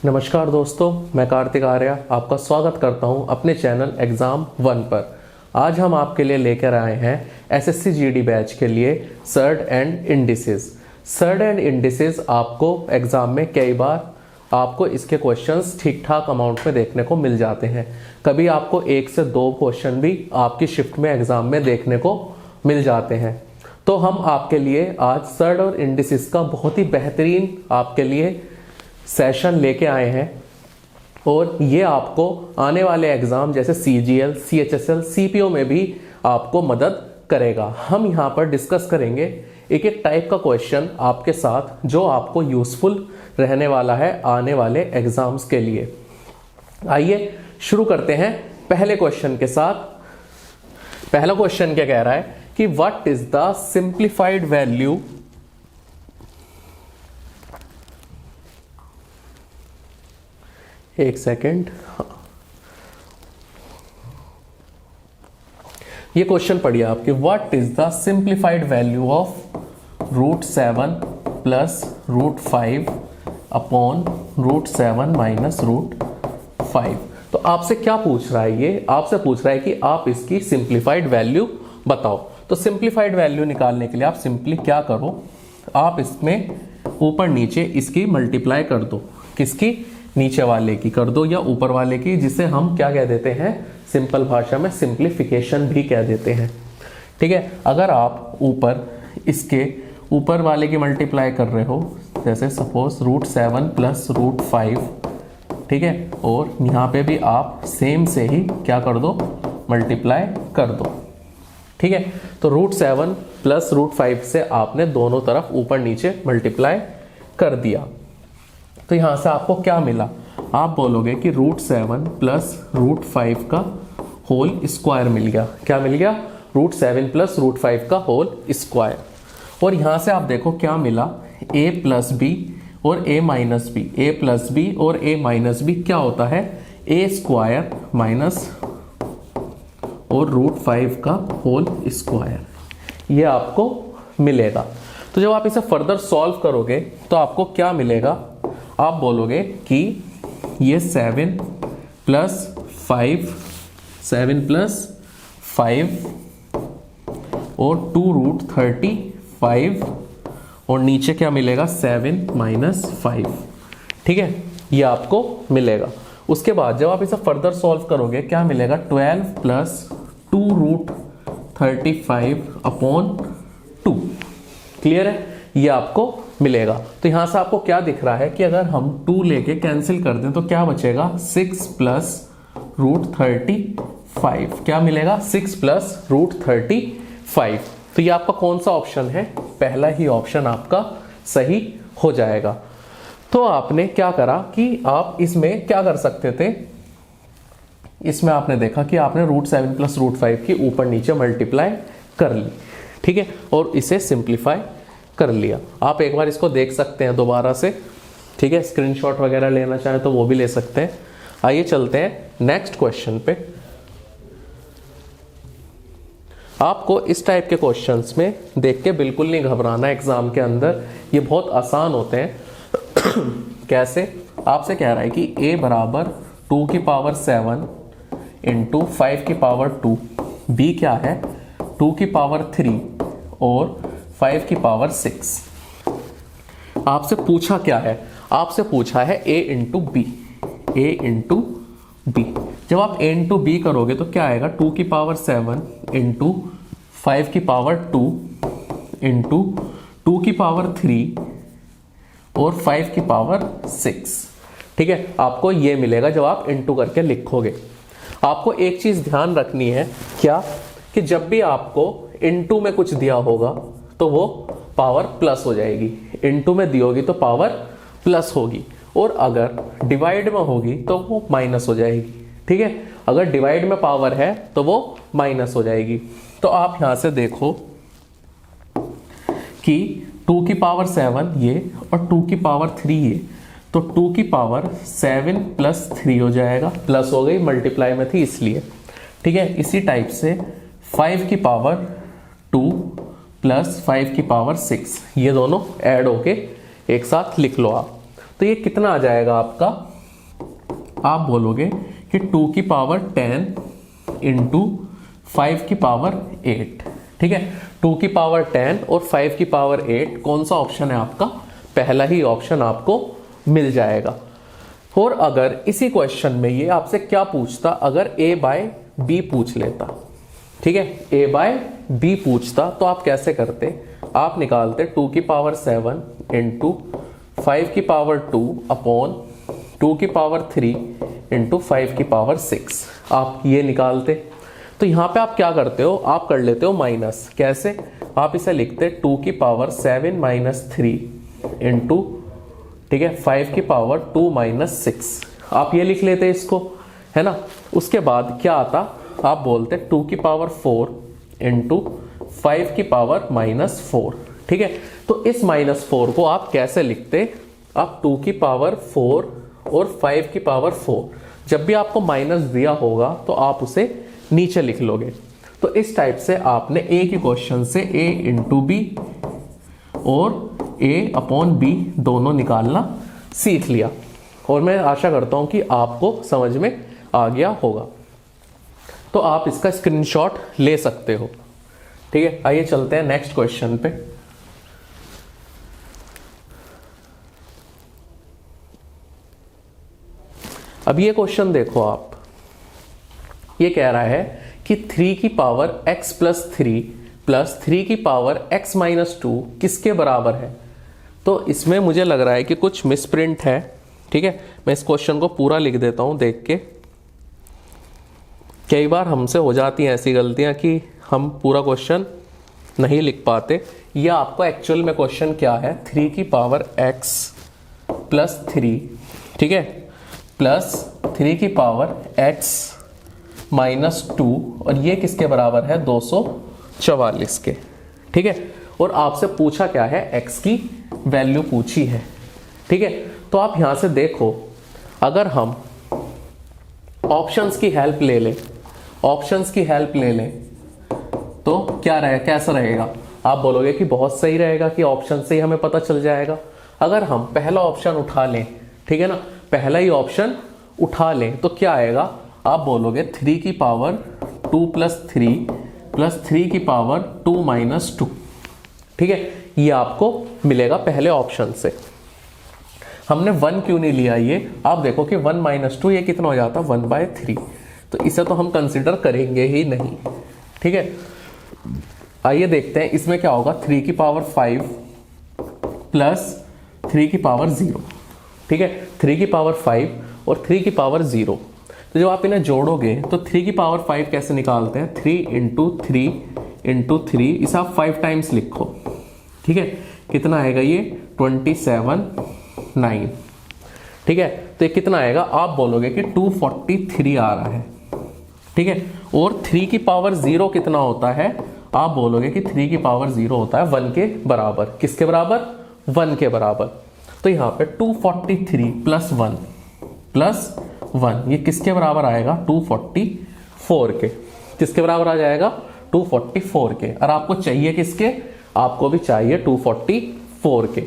नमस्कार दोस्तों, मैं कार्तिक आर्या आपका स्वागत करता हूं अपने चैनल एग्ज़ाम 1 पर। आज हम आपके लिए लेकर आए हैं एसएससी जीडी बैच के लिए surd and indices. Surd and indices आपको एग्ज़ाम में कई बार आपको इसके क्वेश्चंस ठीक ठाक अमाउंट में देखने को मिल जाते हैं। कभी आपको 1 से 2 क्वेश्चन भी आपकी शिफ्ट में एग्ज़ाम में देखने को मिल जाते हैं। तो हम आपके लिए आज सर्ड और इंडिसेस का बहुत ही बेहतरीन आपके लिए सेशन लेके आए हैं और ये आपको आने वाले एग्जाम जैसे सीजीएल, सीएचएसएल, सीपीओ में भी आपको मदद करेगा। हम यहाँ पर डिस्कस करेंगे एक एक टाइप का क्वेश्चन आपके साथ जो आपको यूजफुल रहने वाला है आने वाले एग्जाम्स के लिए। आइए शुरू करते हैं पहले क्वेश्चन के साथ। पहला क्वेश्चन क्या कह रहा है कि what is the simplified value एक सेकेंड, ये क्वेश्चन पढ़िए आपके। What is the simplified value of √7 plus √5 upon √7 minus √5। तो आपसे क्या पूछ रहा है? ये आपसे पूछ रहा है कि आप इसकी सिंप्लीफाइड वैल्यू बताओ। तो सिंप्लीफाइड वैल्यू निकालने के लिए आप सिंपली क्या करो, आप इसमें ऊपर नीचे इसकी मल्टीप्लाई कर दो। किसकी? नीचे वाले की कर दो या ऊपर वाले की, जिसे हम क्या कह देते हैं सिंपल भाषा में सिंप्लीफिकेशन भी कह देते हैं। ठीक है, अगर आप ऊपर इसके ऊपर वाले की मल्टीप्लाई कर रहे हो, जैसे सपोज √7 प्लस √5, ठीक है, और यहाँ पे भी आप सेम से ही क्या कर दो, मल्टीप्लाई कर दो। ठीक है, तो √7 प्लस √5 से आपने दोनों तरफ ऊपर नीचे मल्टीप्लाई कर दिया। तो यहां से आपको क्या मिला? आप बोलोगे कि √7 प्लस √5 का होल स्क्वायर मिल गया। क्या मिल गया? √7 प्लस √5 का होल स्क्वायर। और यहां से आप देखो क्या मिला, a प्लस बी और a minus B. a plus B और a माइनस बी क्या होता है? a स्क्वायर माइनस और √5 का होल स्क्वायर। ये आपको मिलेगा। तो जब आप इसे फर्दर सॉल्व करोगे तो आपको क्या मिलेगा? आप बोलोगे कि ये 7 प्लस 5 और 2√35 और नीचे क्या मिलेगा? 7 माइनस 5। ठीक है, ये आपको मिलेगा। उसके बाद जब आप इसे फर्दर सॉल्व करोगे क्या मिलेगा? 12 प्लस 2√35 अपॉन 2। क्लियर है? ये आपको मिलेगा। तो यहां से आपको क्या दिख रहा है कि अगर हम 2 लेके कैंसिल कर दें तो क्या बचेगा? 6 प्लस √35। क्या मिलेगा? 6 प्लस √35। तो ये आपका कौन सा ऑप्शन है? पहला ही ऑप्शन आपका सही हो जाएगा। तो आपने क्या करा कि आप इसमें क्या कर सकते थे, इसमें आपने देखा कि आपने √7 प्लस √5 की ऊपर नीचे मल्टीप्लाई कर ली। ठीक है, और इसे सिंप्लीफाई कर लिया। आप एक बार इसको देख सकते हैं दोबारा से। ठीक है, स्क्रीनशॉट वगैरह लेना चाहे तो वो भी ले सकते हैं। आइए चलते हैं नेक्स्ट क्वेश्चन पे। आपको इस टाइप के क्वेश्चंस में देख के बिल्कुल नहीं घबराना एग्जाम के अंदर, ये बहुत आसान होते हैं। कैसे? आपसे कह रहा है कि a बराबर 2⁻7 इंटू 5⁻2, b क्या है 2⁻3 और 5⁻6। आपसे पूछा क्या है? आपसे पूछा है a इंटू बी। जब आप a इंटू बी करोगे तो क्या आएगा? 2⁻7 इंटू 5⁻2 इंटू 2⁻3 और 5⁻6। ठीक है, आपको ये मिलेगा जब आप इंटू करके लिखोगे। आपको एक चीज ध्यान रखनी है, क्या कि जब भी आपको इंटू में कुछ दिया होगा तो वो पावर प्लस हो जाएगी। इंटू में दी होगी तो पावर प्लस होगी, और अगर डिवाइड में होगी तो वो माइनस हो जाएगी। ठीक है, अगर डिवाइड में पावर है तो वो माइनस हो जाएगी। तो आप यहां से देखो कि 2⁻7 ये और 2⁻3 ये, तो 2⁻7 प्लस 3 हो जाएगा। प्लस हो गई, मल्टीप्लाई में थी इसलिए। ठीक है, इसी टाइप से 5⁻2 प्लस 5⁻6, ये दोनों ऐड होके एक साथ लिख लो आप। तो ये कितना आ जाएगा आपका? आप बोलोगे कि 2 की पावर 10 इंटू 5 की पावर 8। ठीक है, 2 की पावर 10 और 5 की पावर 8 कौन सा ऑप्शन है आपका? पहला ही ऑप्शन आपको मिल जाएगा। और अगर इसी क्वेश्चन में ये आपसे क्या पूछता, अगर a बाय b पूछ लेता, ठीक है, a बाय b पूछता, तो आप कैसे करते? आप निकालते 2 की पावर 7 इंटू 5 की पावर 2 अपॉन 2 की पावर 3 इंटू 5 की पावर 6। आप ये निकालते। तो यहां पे आप क्या करते हो? आप कर लेते हो माइनस। कैसे? आप इसे लिखते 2 की पावर 7 माइनस 3 इंटू, ठीक है, 5 की पावर 2 माइनस 6। आप ये लिख लेते इसको, है ना। उसके बाद क्या आता? आप बोलते 2 की पावर 4 इंटू 5 की पावर माइनस 4। ठीक है, तो इस माइनस 4 को आप कैसे लिखते? आप 2 की पावर 4 और 5 की पावर 4, जब भी आपको माइनस दिया होगा तो आप उसे नीचे लिख लोगे। तो इस टाइप से आपने ए के क्वेश्चन से a इंटू बी और a अपॉन बी दोनों निकालना सीख लिया। और मैं आशा करता हूं कि आपको समझ में आ गया होगा। तो आप इसका स्क्रीनशॉट ले सकते हो। ठीक है, आइए चलते हैं नेक्स्ट क्वेश्चन पे। अब ये क्वेश्चन देखो आप, ये कह रहा है कि 3 की पावर x प्लस 3 प्लस 3 की पावर x माइनस 2 किसके बराबर है? तो इसमें मुझे लग रहा है कि कुछ मिसप्रिंट है। ठीक है, मैं इस क्वेश्चन को पूरा लिख देता हूं देख के। कई बार हमसे हो जाती हैं ऐसी गलतियां कि हम पूरा क्वेश्चन नहीं लिख पाते। या आपको एक्चुअल में क्वेश्चन क्या है? 3 की पावर x प्लस 3, ठीक है, प्लस 3 की पावर x माइनस 2, और ये किसके बराबर है? 244 के। ठीक है, और आपसे पूछा क्या है? x की वैल्यू पूछी है। ठीक है, तो आप यहां से देखो, अगर हम ऑप्शंस की हेल्प ले लें, ऑप्शंस की हेल्प ले लें तो क्या रहेगा, कैसा रहेगा? आप बोलोगे कि बहुत सही रहेगा कि ऑप्शन से ही हमें पता चल जाएगा। अगर हम पहला ऑप्शन उठा लें, ठीक है ना, पहला ही ऑप्शन उठा लें तो क्या आएगा? आप बोलोगे 3 की पावर 2 प्लस 3 प्लस 3 की पावर 2 माइनस 2। ठीक है, ये आपको मिलेगा पहले ऑप्शन से। हमने 1 क्यों नहीं लिया? ये आप देखो कि 1 माइनस 2 ये कितना हो जाता? 1/3। तो इसे तो हम कंसिडर करेंगे ही नहीं। ठीक है, आइए देखते हैं इसमें क्या होगा। 3 की पावर 5 प्लस 3 की पावर 0। ठीक है, 3 की पावर 5 और 3 की पावर 0, तो जब आप इन्हें जोड़ोगे तो 3 की पावर 5 कैसे निकालते हैं? 3 इंटू 3 इंटू 3, इसे आप 5 टाइम्स लिखो। ठीक है, कितना आएगा ये? 27 9। ठीक है, तो ये कितना आएगा? आप बोलोगे कि 243 आ रहा है। ठीक है, और 3 की पावर 0 कितना होता है? आप बोलोगे कि 3 की पावर 0 होता है 1 के बराबर। किसके बराबर? 1 के बराबर। तो यहां पे 243 प्लस 1 ये किसके बराबर आएगा? 244 के। किसके बराबर आ जाएगा? 244 के। और आपको चाहिए किसके? आपको भी चाहिए 244 के।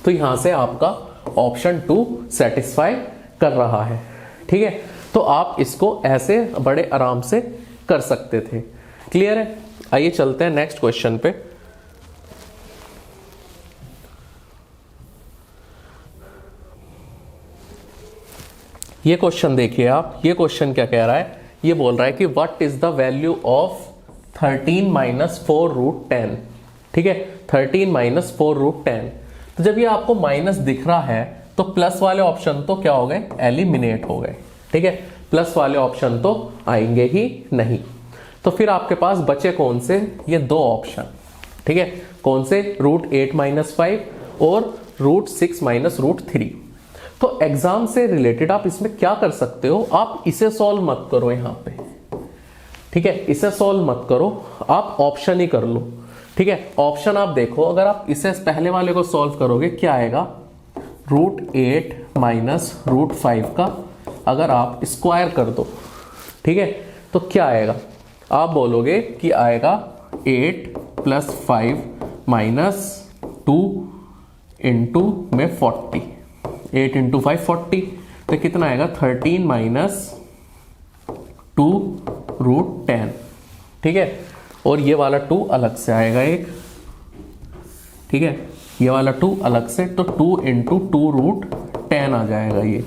तो यहां से आपका ऑप्शन 2 सेटिस्फाई कर रहा है। ठीक है, तो आप इसको ऐसे बड़े आराम से कर सकते थे। क्लियर है? आइए चलते हैं नेक्स्ट क्वेश्चन पे। ये क्वेश्चन देखिए आप, ये क्वेश्चन क्या कह रहा है? ये बोल रहा है कि what is the value of 13 minus 4 root 10। ठीक है, 13 माइनस 4 रूट 10। तो जब ये आपको माइनस दिख रहा है तो प्लस वाले ऑप्शन तो क्या हो गए? एलिमिनेट हो गए। ठीक है, प्लस वाले ऑप्शन तो आएंगे ही नहीं। तो फिर आपके पास बचे कौन से? ये दो ऑप्शन। ठीक है, कौन से? रूट 8 माइनस 5 और रूट 6 माइनस रूट 3। तो एग्जाम से रिलेटेड आप इसमें क्या कर सकते हो? आप इसे सॉल्व मत करो यहां पे। ठीक है, इसे सॉल्व मत करो, आप ऑप्शन ही कर लो। ठीक है, ऑप्शन आप देखो, अगर आप इसे पहले वाले को सॉल्व करोगे क्या आएगा? रूट 8 माइनस रूट 5 का अगर आप स्क्वायर कर दो, ठीक है, तो क्या आएगा? आप बोलोगे कि आएगा 8 प्लस 5 माइनस 2 इंटू में 40। 8 इंटू 5 40। तो कितना आएगा 13 माइनस 2√10, ठीक है। और ये वाला 2 अलग से आएगा एक, ठीक है, ये वाला 2 अलग से, तो 2 इंटू 2√10 आ जाएगा ये,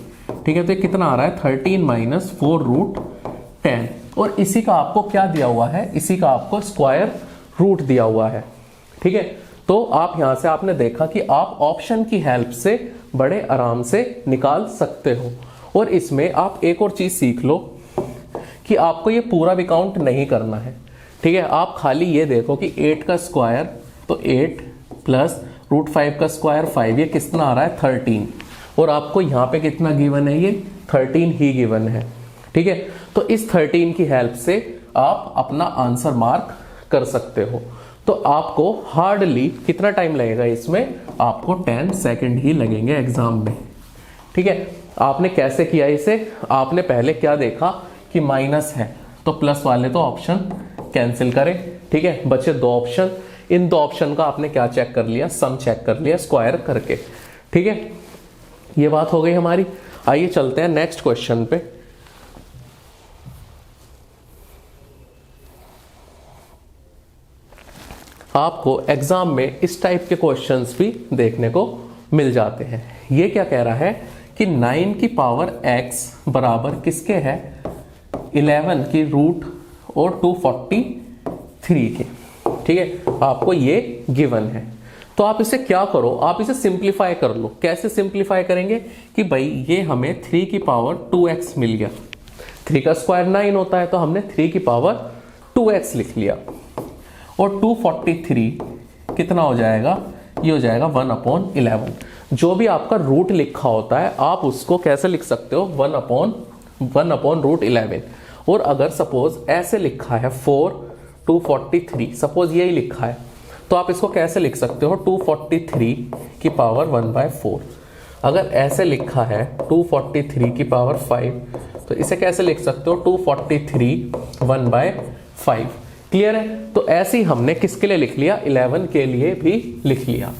ठीक है। तो ये कितना आ रहा है 13 माइनस 4√10। और इसी का आपको क्या दिया हुआ है, इसी का आपको स्क्वायर रूट दिया हुआ है, ठीक है। तो आप यहां से आपने देखा कि आप ऑप्शन की हेल्प से बड़े आराम से निकाल सकते हो। और इसमें आप एक और चीज सीख लो कि आपको ये पूरा भी काउंट नहीं करना है, ठीक है। आप खाली ये देखो कि 8 का स्क्वायर तो 8 प्लस √5 का स्क्वायर 5, ये कितना आ रहा है 13। और आपको यहाँ पे कितना गिवन है, ये 13 ही गिवन है, ठीक है। तो इस 13 की हेल्प से आप अपना आंसर मार्क कर सकते हो। तो आपको हार्डली कितना टाइम लगेगा इसमें, आपको 10 सेकंड ही लगेंगे एग्जाम में, ठीक है। आपने कैसे किया इसे, आपने पहले क्या देखा कि माइनस है तो प्लस वाले तो ऑप्शन कैंसिल करें, ठीक है, बचे 2 ऑप्शन। इन 2 ऑप्शन का आपने क्या चेक कर लिया, सम चेक कर लिया स्क्वायर करके, ठीक है। ये बात हो गई हमारी। आइए चलते हैं नेक्स्ट क्वेश्चन पे। आपको एग्जाम में इस टाइप के क्वेश्चंस भी देखने को मिल जाते हैं। ये क्या कह रहा है कि 9 की पावर x बराबर किसके है, 11 की रूट और 243 के, ठीक है। आपको ये गिवन है, तो आप इसे क्या करो, आप इसे सिंप्लीफाई कर लो। कैसे सिंप्लीफाई करेंगे कि भाई ये हमें 3 की पावर 2x मिल गया, 3 का स्क्वायर 9 होता है, तो हमने 3 की पावर 2x लिख लिया। और 243 कितना हो जाएगा, ये हो जाएगा 1/11। जो भी आपका रूट लिखा होता है आप उसको कैसे लिख सकते हो, 1/√11। और अगर सपोज ऐसे लिखा है 4 243, सपोज यही लिखा है, तो आप इसको कैसे लिख सकते हो 243 की पावर 1/4। अगर ऐसे लिखा है 243 की पावर 5, तो इसे कैसे लिख सकते हो 243 1/5। क्लियर है। तो ऐसे ही हमने किसके लिए लिख लिया, 11 के लिए भी लिख लिया,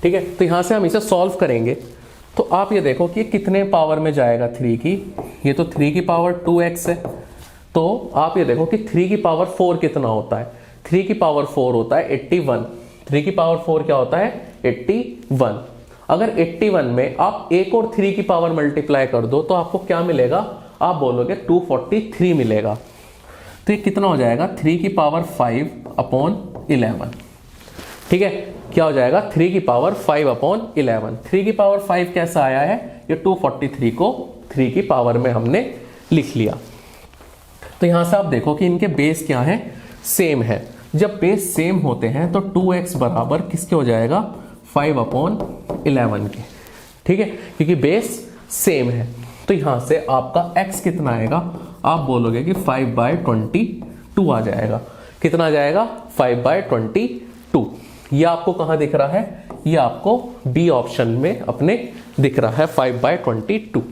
ठीक है। तो यहां से हम इसे सॉल्व करेंगे। तो आप ये देखो कि कितने पावर में जाएगा 3 की, ये तो 3 की पावर 2x है। तो आप ये देखो कि 3 की पावर 4 कितना होता है, 3 की पावर 4 होता है 81। 3 की पावर 4 क्या होता है 81। अगर 81 में आप एक और 3 की पावर मल्टीप्लाई कर दो तो आपको क्या मिलेगा, आप बोलोगे 243 मिलेगा। तो ये कितना हो जाएगा 3 की पावर 5/11, ठीक है। क्या हो जाएगा 3 की पावर 5/11। 3 की पावर 5 कैसा आया है, ये 243 को 3 की पावर में हमने लिख लिया। तो यहां से आप देखो कि इनके बेस क्या है, सेम है। जब बेस सेम होते हैं तो 2x बराबर किसके हो जाएगा 5/11 के, ठीक है, क्योंकि बेस सेम है। तो यहां से आपका x कितना आएगा, आप बोलोगे कि 5/22 आ जाएगा। कितना आ जाएगा 5/22। ये आपको कहां दिख रहा है, ये आपको बी ऑप्शन में अपने दिख रहा है 5/22।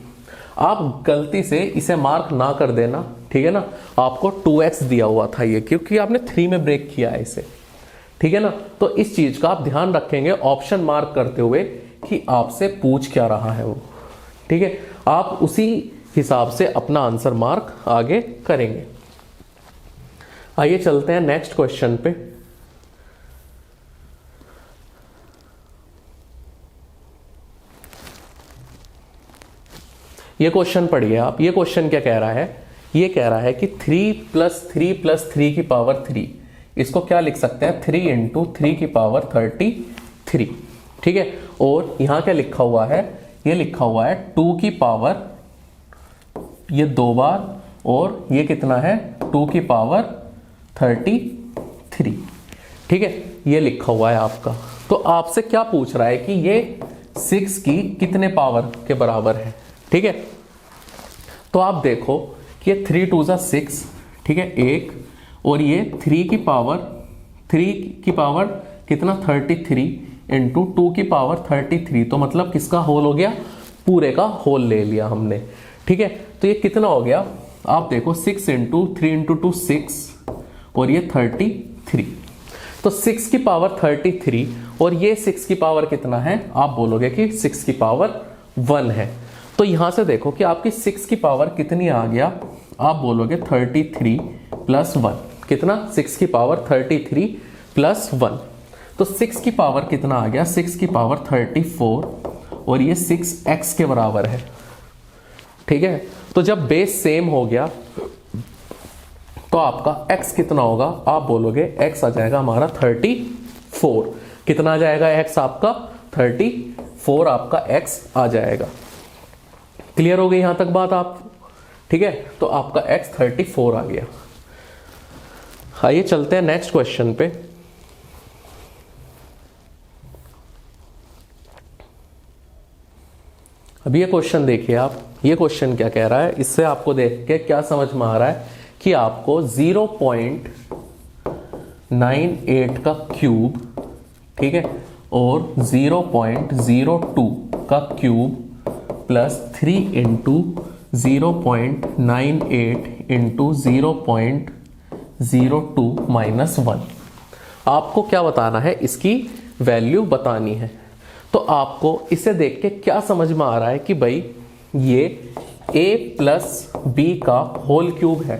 आप गलती से इसे मार्क ना कर देना, ठीक है ना। आपको 2x दिया हुआ था ये, क्योंकि आपने 3 में ब्रेक किया है इसे, ठीक है ना। तो इस चीज का आप ध्यान रखेंगे ऑप्शन मार्क करते हुए कि आपसे पूछ क्या रहा है वो, ठीक है। आप उसी हिसाब से अपना आंसर मार्क आगे करेंगे। आइए चलते हैं नेक्स्ट क्वेश्चन पे। ये क्वेश्चन पढ़िए आप। ये क्वेश्चन क्या कह रहा है, ये कह रहा है कि 3 + 3 + 3 की पावर 3, इसको क्या लिख सकते हैं 3 × 3 की पावर 33, ठीक है। और यहां क्या लिखा हुआ है, ये लिखा हुआ है 2 की पावर, ये 2 बार, और ये कितना है 2 की पावर 33, ठीक है, ये लिखा हुआ है आपका। तो आपसे क्या पूछ रहा है कि ये 6 की कितने पावर के बराबर है, ठीक है। तो आप देखो कि ये 3 × 2 = 6, ठीक है, 1, और ये 3 की पावर कितना 33 × 2 की पावर 33, तो मतलब किसका होल हो गया, पूरे का होल ले लिया हमने, ठीक है। तो ये कितना हो गया, आप देखो 6 × 3 × 2 6, और ये 33। तो 6 की पावर 33 और ये 6 की पावर कितना है, आप बोलोगे कि 6 की पावर 1 है। तो यहां से देखो कि आपकी 6 की पावर कितनी आ गया, आप बोलोगे 33 प्लस 1। कितना? 6 की पावर 33 प्लस 1। तो 6 की पावर कितना आ गया? 6 की पावर 34 और ये 6x के बराबर है। ठीक है, तो जब बेस सेम हो गया तो आपका x कितना होगा? आप बोलोगे x आ जाएगा हमारा 34। कितना आ जाएगा x आपका? 34 आपका x आ जाएगा। क्लियर हो गई यहां तक बात आप? ठीक है, तो आपका x 34 आ गया। आइए चलते हैं नेक्स्ट क्वेश्चन पे। अब ये क्वेश्चन देखिए आप, ये क्वेश्चन क्या कह रहा है, इससे आपको देख के क्या समझ में आ रहा है कि आपको 0.98 का क्यूब, ठीक है, और 0.02 का cube plus 3 into 0.98 into 0.02 minus 1, आपको क्या बताना है? इसकी वैल्यू बतानी है। तो आपको इसे देख के क्या समझ में आ रहा है कि भाई ये a प्लस बी का होल क्यूब है।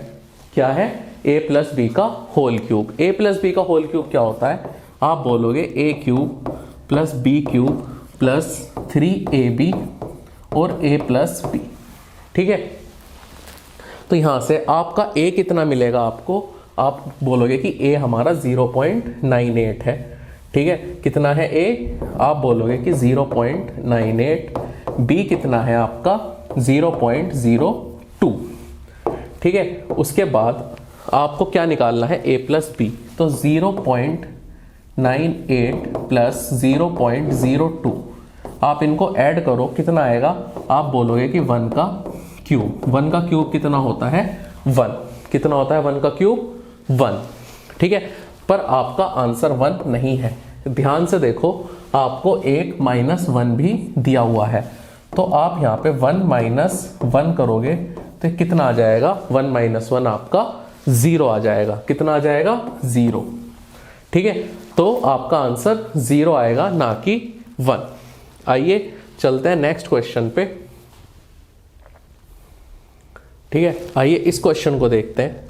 क्या है? a प्लस बी का whole cube. a plus B का होल क्यूब क्या होता है? आप बोलोगे a cube plus B cube plus 3ab और a प्लस बी। ठीक है, तो यहां से आपका a कितना मिलेगा आपको? आप बोलोगे कि a हमारा 0.98 है। ठीक है, कितना है a? आप बोलोगे कि 0.98। b कितना है आपका? 0.02। ठीक है, उसके बाद आपको क्या निकालना है? a plus B. तो 0.98 प्लस 0.02 आप इनको ऐड करो, कितना आएगा? आप बोलोगे कि 1 का क्यूब। 1 का क्यूब कितना होता है? 1। कितना होता है 1 का क्यूब? 1। ठीक है, पर आपका आंसर 1 नहीं है। ध्यान से देखो, आपको एक -1 भी दिया हुआ है। तो आप यहाँ पे 1 - 1 करोगे तो कितना आ जाएगा? 1 - 1 आपका 0 आ जाएगा। कितना आ जाएगा? 0। ठीक है, तो आपका आंसर 0 आएगा, ना कि 1। आइए चलते हैं नेक्स्ट क्वेश्चन पे। ठीक है, आइए इस क्वेश्चन को देखते हैं।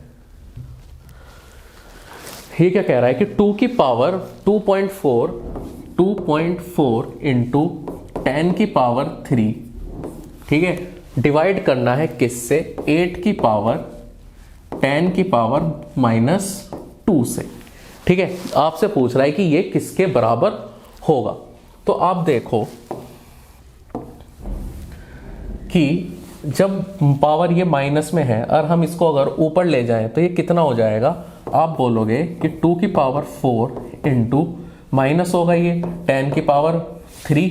ये क्या कह रहा है कि 2 की पावर 2.4 इंटू 10 की पावर 3, ठीक है, डिवाइड करना है किससे? 8 की पावर 10 की पावर -2 से। ठीक है, आपसे पूछ रहा है कि ये किसके बराबर होगा। तो आप देखो कि जब पावर ये माइनस में है और हम इसको अगर ऊपर ले जाएं तो ये कितना हो जाएगा? आप बोलोगे कि 2 की पावर 4 इंटू माइनस होगा ये 10 की पावर 3,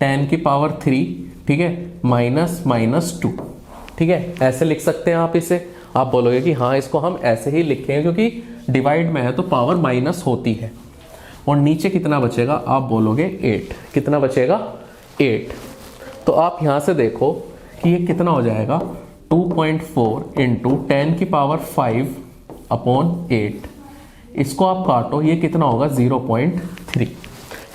10 की पावर 3, ठीक है, -2। ठीक है, ऐसे लिख सकते हैं आप इसे। आप बोलोगे कि हाँ, इसको हम ऐसे ही लिखेंगे क्योंकि डिवाइड में है तो पावर माइनस होती है। और नीचे कितना बचेगा? आप बोलोगे 8। कितना बचेगा? 8। तो आप यहां से देखो कि ये कितना हो जाएगा? 2.4 इंटू 10 की पावर 5 अपॉन 8। इसको आप काटो, ये कितना होगा? 0.3।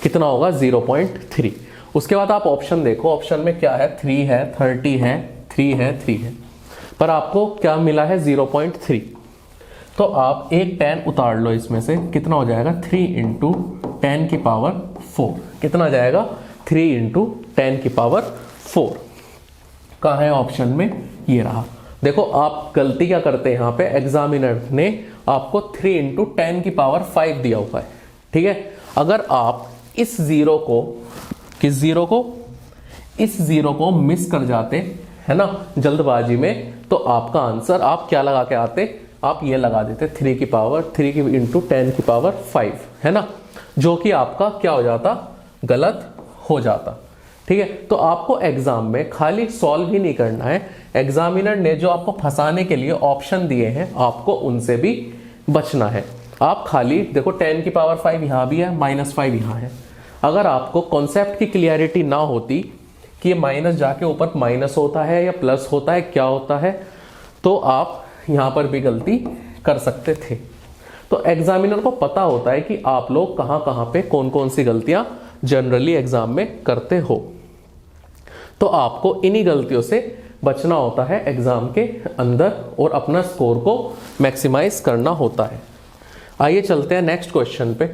कितना होगा? 0.3। उसके बाद आप ऑप्शन देखो, ऑप्शन में क्या है? 3 है, 30 है, 3 है, 3 है, पर आपको क्या मिला है? 0.3। तो आप एक 10 उतार लो इसमें से, कितना हो जाएगा? 3 इंटू 10 की पावर 4। कितना जाएगा? 3 इंटू 10 की पावर 4। कहाँ है ऑप्शन में? ये रहा। देखो आप गलती क्या करते हैं यहाँ पे, एग्जामिनर ने आपको 3 इंटू 10 की पावर 5 दिया हुआ है। ठीक है, अगर आप इस जीरो को, किस जीरो को? इस जीरो को मिस कर जाते है ना जल्दबाजी में, तो आपका आंसर आप क्या लगा के आते? आप ये लगा देते 3 की पावर 3 की इंटू 10 की पावर 5, है ना, जो कि आपका क्या हो जाता? गलत हो जाता। ठीक है, तो आपको एग्जाम में खाली सॉल्व ही नहीं करना है, एग्जामिनर ने जो आपको फंसाने के लिए ऑप्शन दिए हैं आपको उनसे भी बचना है। आप खाली देखो 10 की पावर 5 यहां भी है, -5 यहां है। अगर आपको कॉन्सेप्ट की क्लियरिटी ना होती कि ये माइनस जाके ऊपर माइनस होता है या प्लस होता है, क्या होता है, तो आप यहां पर भी गलती कर सकते थे। तो एग्जामिनर को पता होता है कि आप लोग कहां कहां पे कौन कौन सी गलतियां जनरली एग्जाम में करते हो। तो आपको इन्हीं गलतियों से बचना होता है एग्जाम के अंदर और अपना स्कोर को मैक्सिमाइज करना होता है। आइए चलते हैं नेक्स्ट क्वेश्चन पे।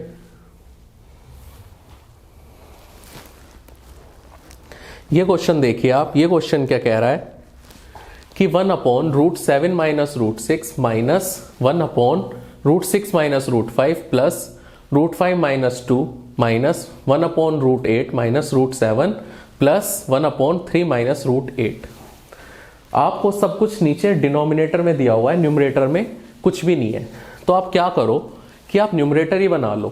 ये क्वेश्चन देखिए आप, ये क्वेश्चन क्या कह रहा है कि 1/√7 minus √6 minus 1/√6 minus √5 plus √5 minus 2 minus 1/√8 minus √7 plus 1/3 minus √8। आपको सब कुछ नीचे डिनोमिनेटर में दिया हुआ है, न्यूमरेटर में कुछ भी नहीं है। तो आप क्या करो कि आप न्यूमरेटर ही बना लो।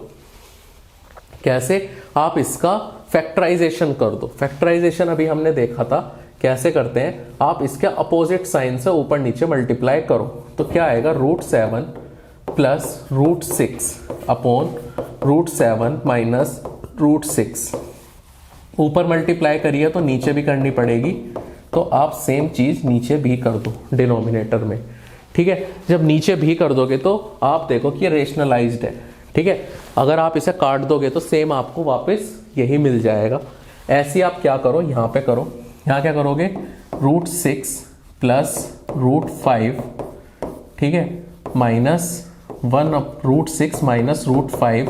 कैसे? आप इसका फैक्टराइजेशन कर दो। फैक्टराइजेशन अभी हमने देखा था कैसे करते हैं। आप इसके अपोजिट साइन से ऊपर नीचे मल्टीप्लाई करो तो क्या आएगा, √7 प्लस √6 अपॉन √7 माइनस √6। ऊपर मल्टीप्लाई करिए तो नीचे भी करनी पड़ेगी, तो आप सेम चीज नीचे भी कर दो डिनोमिनेटर में। ठीक है, जब नीचे भी कर दोगे तो आप देखो कि रेशनलाइज्ड है। ठीक है, अगर आप इसे काट दोगे तो सेम आपको वापस यही मिल जाएगा। ऐसे आप क्या करो, यहां पे करो। यहां क्या करोगे, √6 प्लस √5, ठीक है, माइनस √6 माइनस √5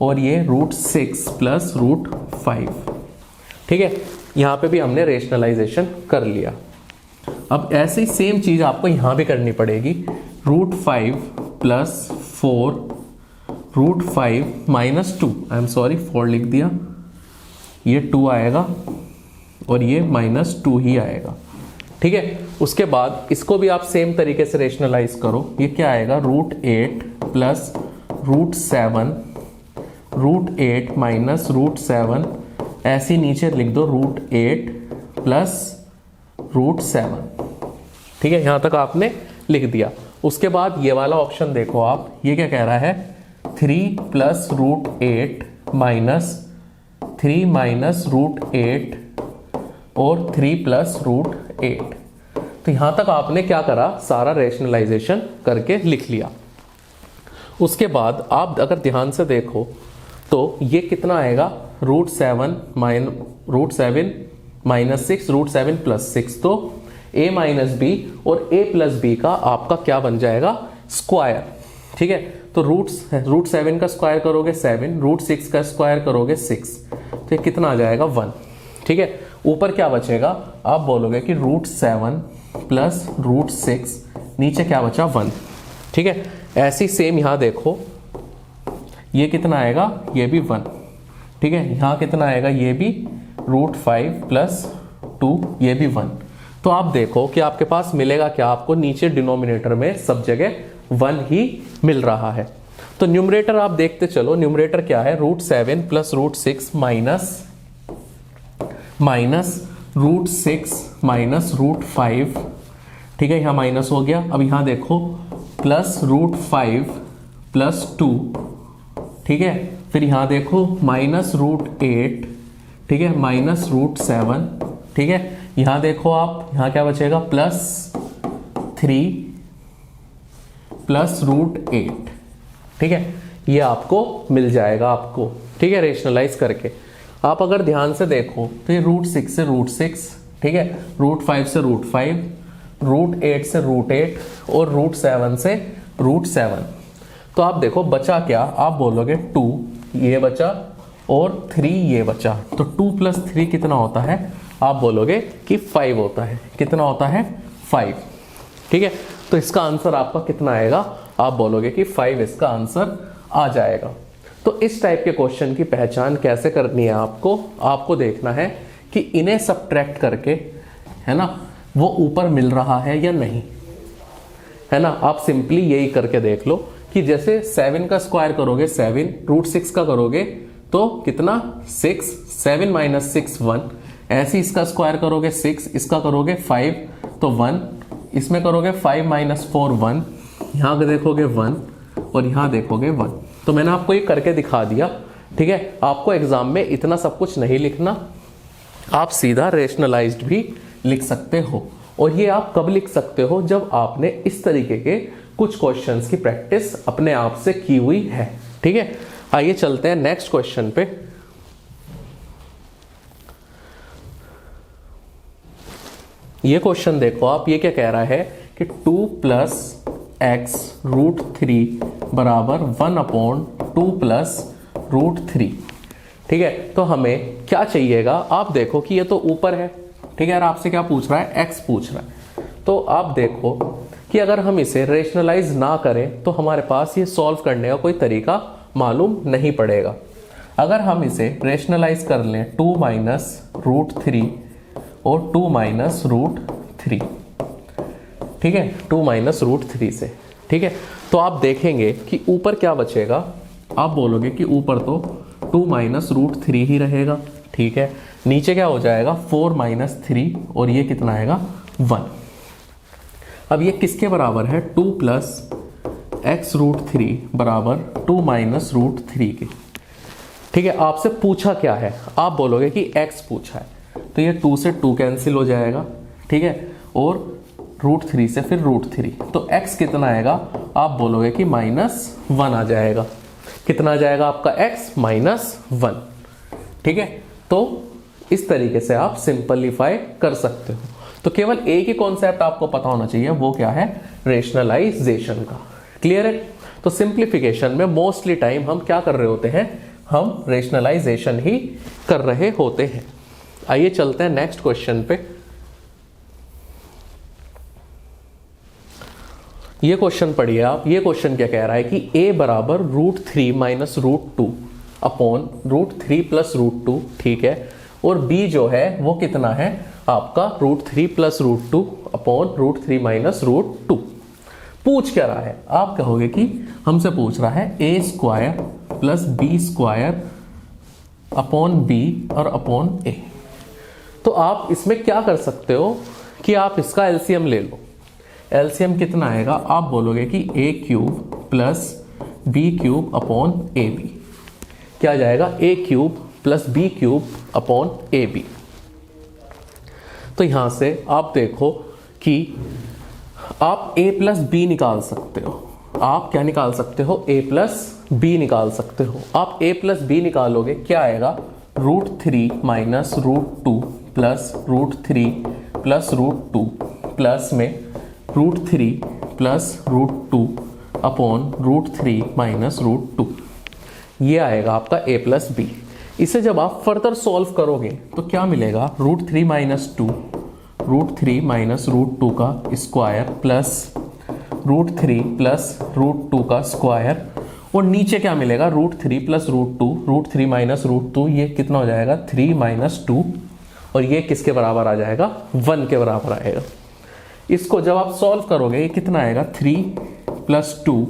और ये √6 प्लस √5। ठीक है, यहां पे भी हमने रेशनलाइजेशन कर लिया। अब ऐसी सेम चीज आपको यहां भी करनी पड़ेगी। √5 plus 4 √5 minus 2, I am sorry 4 लिख दिया, ये 2 आएगा और ये -2 ही आएगा। ठीक है, उसके बाद इसको भी आप सेम तरीके से रेशनलाइज करो। ये क्या आएगा, √8 प्लस √7 √8 माइनस √7, ऐसे नीचे लिख दो √8 प्लस √7। ठीक है, यहां तक आपने लिख दिया। उसके बाद ये वाला ऑप्शन देखो आप, ये क्या कह रहा है, 3 प्लस √8 माइनस 3 माइनस √8 और 3 प्लस √8। तो यहां तक आपने क्या करा, सारा रेशनलाइजेशन करके लिख लिया। उसके बाद आप अगर ध्यान से देखो तो ये कितना आएगा, √7 माइनस 6 √7 प्लस 6, तो a माइनस बी और a प्लस बी का आपका क्या बन जाएगा, स्क्वायर। ठीक है, तो √7 का स्क्वायर करोगे 7, √6 का स्क्वायर करोगे 6, तो ये कितना आ जाएगा 1। ठीक है, ऊपर क्या बचेगा, आप बोलोगे कि √7 प्लस √6, नीचे क्या बचा 1। ठीक है, ऐसी सेम यहां देखो, ये कितना आएगा, ये भी 1। ठीक है, यहां कितना आएगा, ये भी √5 प्लस 2, ये भी 1। तो आप देखो कि आपके पास मिलेगा क्या, आपको नीचे डिनोमिनेटर में सब जगह 1 ही मिल रहा है। तो न्यूमरेटर आप देखते चलो, न्यूमरेटर क्या है, √7 प्लस √6 माइनस √6 माइनस √5। ठीक है, यहां माइनस हो गया। अब यहां देखो प्लस √5 प्लस 2। ठीक है, फिर यहां देखो माइनस √8, ठीक है, माइनस √7। ठीक है, यहां देखो आप, यहां क्या बचेगा, +3 प्लस √8। ठीक है, ये आपको मिल जाएगा आपको। ठीक है, रेशनलाइज करके आप अगर ध्यान से देखो तो ये √6 से √6, ठीक है, √5 से √5, √8 से √8 और √7 से √7। तो आप देखो बचा क्या, आप बोलोगे 2 ये बचा और 3 ये बचा, तो 2 प्लस 3 कितना होता है, आप बोलोगे कि 5 होता है। कितना होता है, 5। ठीक है, तो इसका आंसर आपका कितना आएगा, आप बोलोगे कि 5 इसका आंसर आ जाएगा। तो इस टाइप के क्वेश्चन की पहचान कैसे करनी है आपको देखना है कि इन्हें सबट्रैक्ट करके, है ना, वो ऊपर मिल रहा है या नहीं, है ना। आप सिंपली यही करके देख लो कि जैसे 7 का स्क्वायर करोगे 7, √6 का करोगे तो कितना 6, 7 माइनस 6 1, ऐसे इसका स्क्वायर करोगे 6, इसका करोगे 5 तो 1, इसमें करोगे 5 माइनस 4 1, यहां देखोगे 1 और यहां देखोगे 1। तो मैंने आपको ये करके दिखा दिया। ठीक है, आपको एग्जाम में इतना सब कुछ नहीं लिखना, आप सीधा रेशनलाइज्ड भी लिख सकते हो। और ये आप कब लिख सकते हो, जब आपने इस तरीके के कुछ क्वेश्चंस की प्रैक्टिस अपने आप से की हुई है। ठीक है, आइए चलते हैं नेक्स्ट क्वेश्चन पे। ये क्वेश्चन देखो आप, ये क्या कह रहा है कि 2 प्लस एक्स रूट 3 बराबर 1/2 प्लस रूट 3। ठीक है, तो हमें क्या चाहिएगा, आप देखो कि ये तो ऊपर है, ठीक है, और आपसे क्या पूछ रहा है, एक्स पूछ रहा है। तो आप देखो कि अगर हम इसे रेशनलाइज ना करें तो हमारे पास ये सॉल्व करने का कोई तरीका मालूम नहीं पड़ेगा। अगर हम इसे रेशनलाइज कर लें 2 माइनस रूट 3 और 2 माइनस रूट 3, ठीक है, 2 माइनस रूट 3 से, ठीक है, तो आप देखेंगे कि ऊपर क्या बचेगा, आप बोलोगे कि ऊपर तो 2 माइनस रूट 3 ही रहेगा, ठीक है, नीचे क्या हो जाएगा 4 माइनस 3 और ये कितना आएगा 1। अब ये किसके बराबर है, 2 प्लस एक्स रूट 3 बराबर 2 माइनस रूट 3 के, ठीक है। आपसे पूछा क्या है, आप बोलोगे कि x पूछा है, तो ये 2 से 2 कैंसिल हो जाएगा, ठीक है, और रूट 3 से फिर रूट 3, तो x कितना आएगा, आप बोलोगे कि -1 आ जाएगा। कितना आ जाएगा आपका x, -1, ठीक है। तो इस तरीके से आप सिंपलीफाई कर सकते हो। तो केवल एक ही कॉन्सेप्ट आपको पता होना चाहिए, वो क्या है, रेशनलाइजेशन का। क्लियर है। तो सिंप्लीफिकेशन में मोस्टली टाइम हम क्या कर रहे होते हैं, हम रेशनलाइजेशन ही कर रहे होते हैं। आइए चलते हैं नेक्स्ट क्वेश्चन पे। ये क्वेश्चन पढ़िए आप। ये क्वेश्चन क्या कह रहा है कि a बराबर root 3 minus root 2 upon root 3 plus root 2, ठीक है, और b जो है वो कितना है आपका root 3 plus root 2 upon root 3 minus root 2। पूछ क्या रहा है, आप कहोगे कि हमसे पूछ रहा है a square plus B square upon B और अपॉन a। तो आप इसमें क्या कर सकते हो कि आप इसका एलसीएम ले लो। एलसीएम कितना आएगा, आप बोलोगे कि a cube plus B cube upon A B, क्या जाएगा a cube plus B cube upon A B. तो यहां से आप देखो कि आप a प्लस बी निकाल सकते हो। आप क्या निकाल सकते हो, a प्लस बी निकाल सकते हो। आप a प्लस बी निकालोगे, क्या आएगा, root 3 minus root 2 plus root 3 plus root 2 plus में root 3 plus root 2 upon root 3 minus root 2, ये आएगा आपका a प्लस बी। इसे जब आप फर्दर सॉल्व करोगे तो क्या मिलेगा, root 3 minus 2, root 3 minus root 2 का square plus root 3 plus root 2 का स्क्वायर, और नीचे क्या मिलेगा, root 3 plus root 2, root 3 minus root 2, ये कितना हो जाएगा 3 माइनस 2, और ये किसके बराबर आ जाएगा, 1 के बराबर आएगा। इसको जब आप सॉल्व करोगे ये कितना आएगा, 3 प्लस 2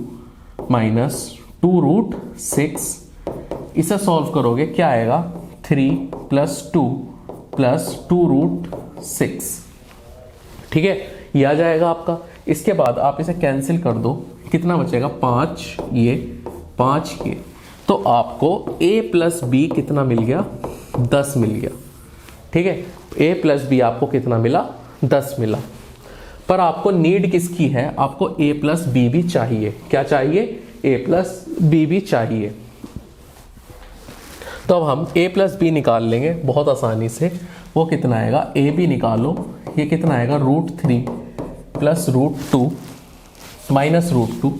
माइनस 2 रूट 6। इसे सॉल्व करोगे क्या आएगा, 3 प्लस 2 प्लस 2 रूट 6, ठीक है, ये आ जाएगा आपका। इसके बाद आप इसे कैंसिल कर दो, कितना बचेगा, 5 ये 5 ये, तो आपको a प्लस बी कितना मिल गया, 10 मिल गया, ठीक है। a प्लस बी आपको कितना मिला, 10 मिला। पर आपको नीड किसकी है, आपको a प्लस बी भी चाहिए। क्या चाहिए, a प्लस बी भी चाहिए। तो अब हम a प्लस बी निकाल लेंगे बहुत आसानी से। वो कितना आएगा, a बी निकालो, ये कितना आएगा, root 3 plus root 2 minus root 2,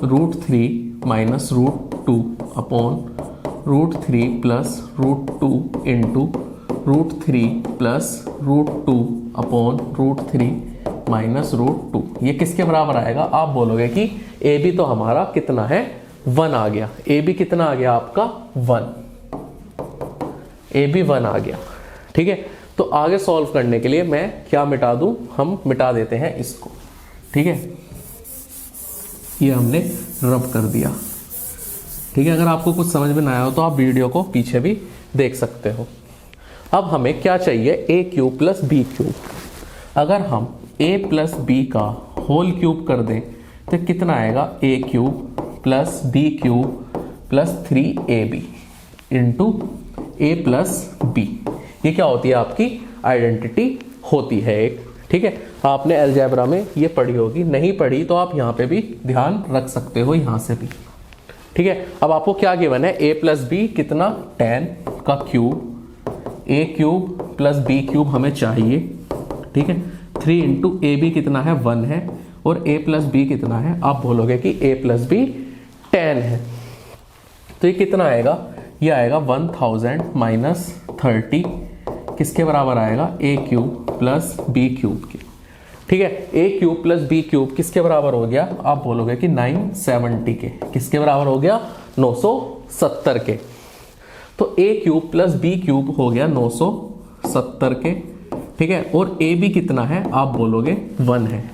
root 3 minus root 2 upon root 3 plus root 2 into root 3 plus root 2 upon root 3 minus root 2, ये किसके बराबर आएगा, आप बोलोगे कि ए बी तो हमारा कितना है, 1 आ गया। ए बी कितना आ गया आपका, 1, ए बी 1 आ गया, ठीक है। तो आगे सॉल्व करने के लिए मैं क्या मिटा दूं, हम मिटा देते हैं इसको, ठीक है, ये हमने रब कर दिया, ठीक है। अगर आपको कुछ समझ में ना आया हो तो आप वीडियो को पीछे भी देख सकते हो। अब हमें क्या चाहिए, A cube plus B cube. अगर हम a प्लस बी का होल क्यूब कर दें तो कितना आएगा, a cube plus B cube plus 3ab into A plus B. ये क्या होती है, आपकी आइडेंटिटी होती है एक, ठीक है। आपने अलजेब्रा में ये पढ़ी होगी, नहीं पढ़ी तो आप यहाँ पे भी ध्यान रख सकते हो, यहाँ से भी, ठीक है। अब आपको क्या गिवन है, a प्लस बी कितना 10, का क्यूब, ए क्यूब प्लस बी क्यूब हमें चाहिए, ठीक है। 3 इंटू ए बी कितना है 1 है, और a प्लस बी कितना है, आप बोलोगे कि a प्लस बी 10 है। तो ये कितना आएगा, ये आएगा 1000 माइनस 30 किसके बराबर आएगा, a cube plus B cube के, ठीक है। a cube plus B cube किसके बराबर हो गया, आप बोलोगे कि 970 के, किसके बराबर हो गया, 970 के। तो a cube plus B cube हो गया 970 के, ठीक है। और a b कितना है, आप बोलोगे 1 है,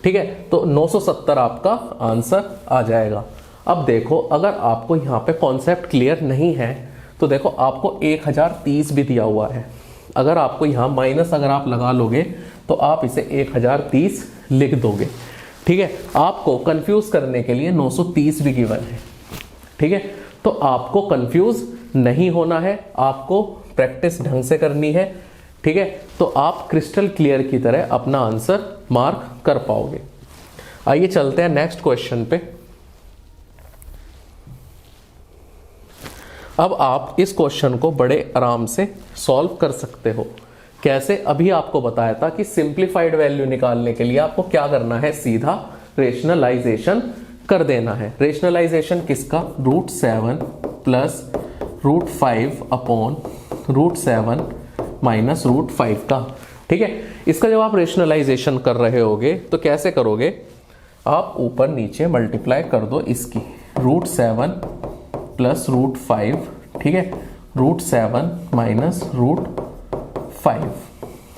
ठीक है। तो 970 आपका आंसर आ जाएगा। अब देखो, अगर आपको यहाँ पे कॉन्सेप्ट क्लियर नहीं है तो देखो आपको 1030 भी दिया हुआ है। अगर आपको यहाँ माइनस अगर आप लगा लोगे तो आप इसे 1030 लिख दोगे, ठीक है। आपको कंफ्यूज करने के लिए 930 भी गिवन है, ठीक है। तो आपको कंफ्यूज नहीं होना है, आपको प्रैक्टिस ढंग से करनी है, ठीक है। तो आप क्रिस्टल क्लियर की तरह अपना आंसर मार्क कर पाओगे। आइए चलते हैं नेक्स्ट क्वेश्चन पे। अब आप इस क्वेश्चन को बड़े आराम से सॉल्व कर सकते हो। कैसे, अभी आपको बताया था कि सिंप्लीफाइड वैल्यू निकालने के लिए आपको क्या करना है, सीधा रेशनलाइजेशन कर देना है। रेशनलाइजेशन किसका, √7 प्लस √5 अपॉन √7 माइनस √5 का, ठीक है। इसका जब आप रेशनलाइजेशन कर रहे होगे तो कैसे करोगे, आप ऊपर नीचे मल्टीप्लाई कर दो इसकी, √7 प्लस √5, ठीक है, √7 माइनस √5।